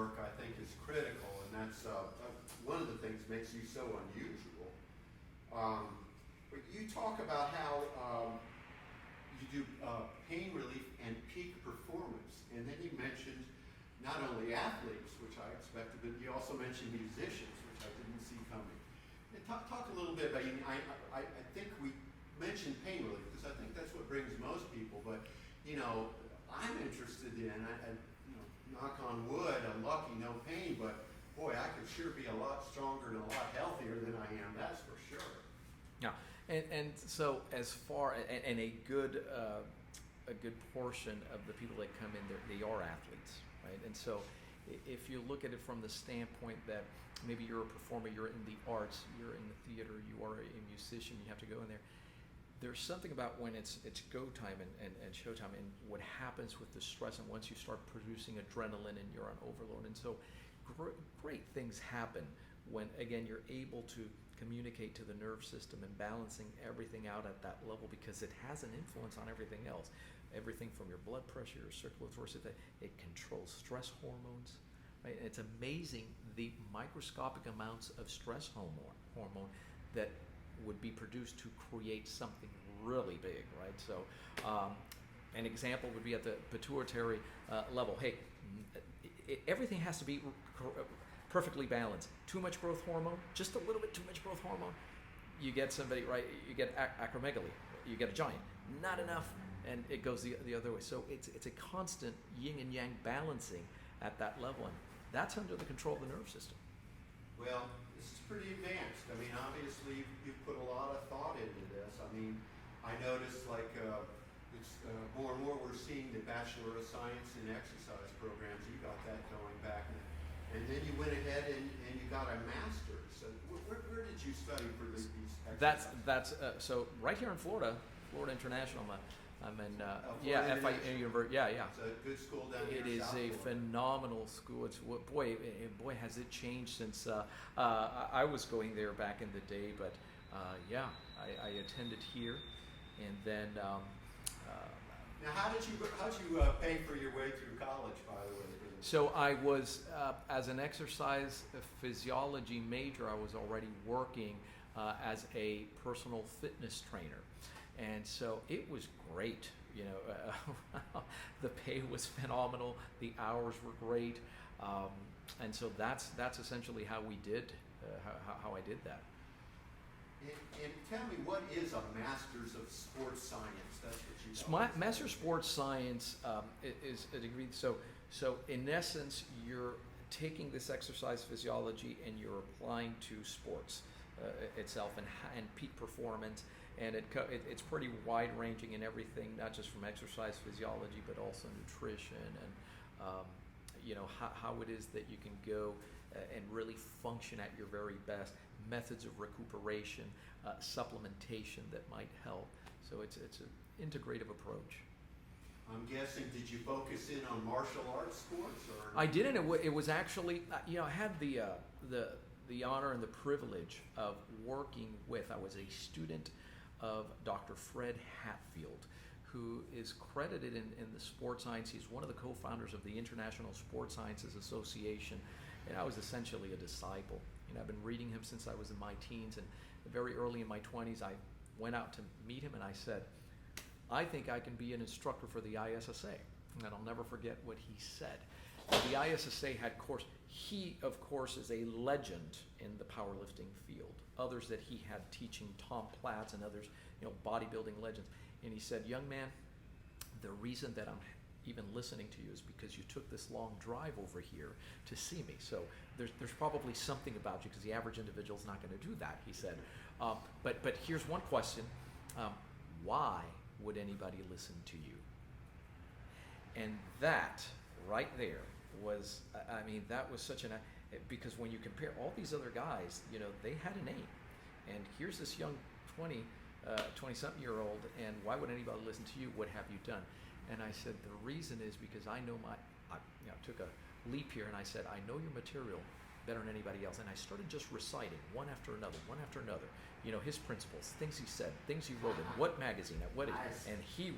work, I think, is critical, and that's one of the things that makes you so unusual. But you talk about how you do pain relief and peak performance, and then you mentioned not only athletes, which I expected, but you also mentioned musicians, which I didn't see coming. And talk a little bit about, I think we mentioned pain relief, because I think that's what brings most people, but, I'm interested in, knock on wood, I'm lucky, no pain, but boy, I could sure be a lot stronger and a lot healthier than I am, that's for sure. Yeah, and so as far, and a good portion of the people that come in there, they are athletes, right? And so if you look at it from the standpoint that maybe you're a performer, you're in the arts, you're in the theater, you are a musician, you have to go in there. There's something about when it's go time and show time, and what happens with the stress, and once you start producing adrenaline and you're on overload, and so great things happen when, again, you're able to communicate to the nerve system and balancing everything out at that level, because it has an influence on everything else. Everything from your blood pressure, your circulatory system, it controls stress hormones, right? And it's amazing the microscopic amounts of stress hormone that would be produced to create something really big, right? So an example would be at the pituitary level. Hey, everything has to be perfectly balanced. Too much growth hormone, just a little bit too much growth hormone, you get somebody, right, you get acromegaly, you get a giant. Not enough, and it goes the other way. So it's a constant yin and yang balancing at that level, and that's under the control of the nerve system. Well, this is pretty advanced. I mean, obviously, you've put a lot of thought into this. I mean, I noticed, it's more and more we're seeing the Bachelor of Science in Exercise programs. You got that going back. And then you went ahead and you got a master's. So where did you study for these exercises? That's so right here in Florida International. I'm in FIU University. Yeah. It's a good school down here. It is a phenomenal school. It's boy has it changed since I was going there back in the day. But I attended here, and then. Now, how'd you pay for your way through college, by the way? So I was, as an exercise physiology major, I was already working as a personal fitness trainer. And so it was great, the pay was phenomenal, the hours were great, and so that's essentially how we did, how I did that. And tell me, what is a Master's of Sports Science? That's what you Master of Sports Science is a degree. So in essence, you're taking this exercise physiology and you're applying to sports itself and peak performance. And it's pretty wide-ranging in everything, not just from exercise physiology, but also nutrition and how it is that you can go and really function at your very best. Methods of recuperation, supplementation that might help. So it's an integrative approach. I'm guessing, did you focus in on martial arts sports? Or? I didn't. It was actually, I had the honor and the privilege of working with. I was a student of Dr. Fred Hatfield, who is credited in the sports science. He's one of the co-founders of the International Sports Sciences Association, and I was essentially a disciple. I've been reading him since I was in my teens, and very early in my 20s, I went out to meet him, and I said, I think I can be an instructor for the ISSA. And I'll never forget what he said. The ISSA had course. He, of course, is a legend in the powerlifting field. Others that he had teaching, Tom Platz and others, bodybuilding legends. And he said, young man, the reason that I'm even listening to you is because you took this long drive over here to see me. So there's probably something about you, because the average individual is not going to do that, he said. But here's one question. Why would anybody listen to you? And that right there was, that was such because when you compare all these other guys, they had a name. And here's this young 20-something year old, and why would anybody listen to you? What have you done? And I said, the reason is because I know I took a leap here, and I said, I know your material better than anybody else. And I started just reciting one after another, his principles, things he said, things he wrote in what magazine, and he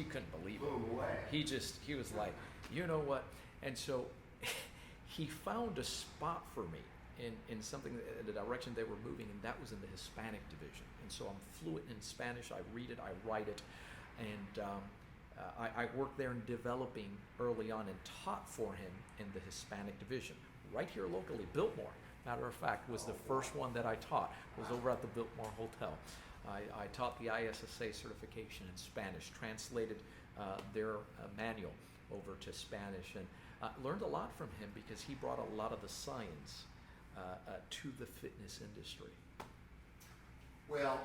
couldn't believe it. He was like, you know what? And so he found a spot for me in something, in the direction they were moving, and that was in the Hispanic division. And so I'm fluent in Spanish. I read it, I write it, and I worked there in developing early on and taught for him in the Hispanic division, right here locally. Biltmore, matter of fact, was the first one that I taught, was over at the Biltmore Hotel. I taught the ISSA certification in Spanish, translated their manual over to Spanish, and learned a lot from him because he brought a lot of the science to the fitness industry. Well,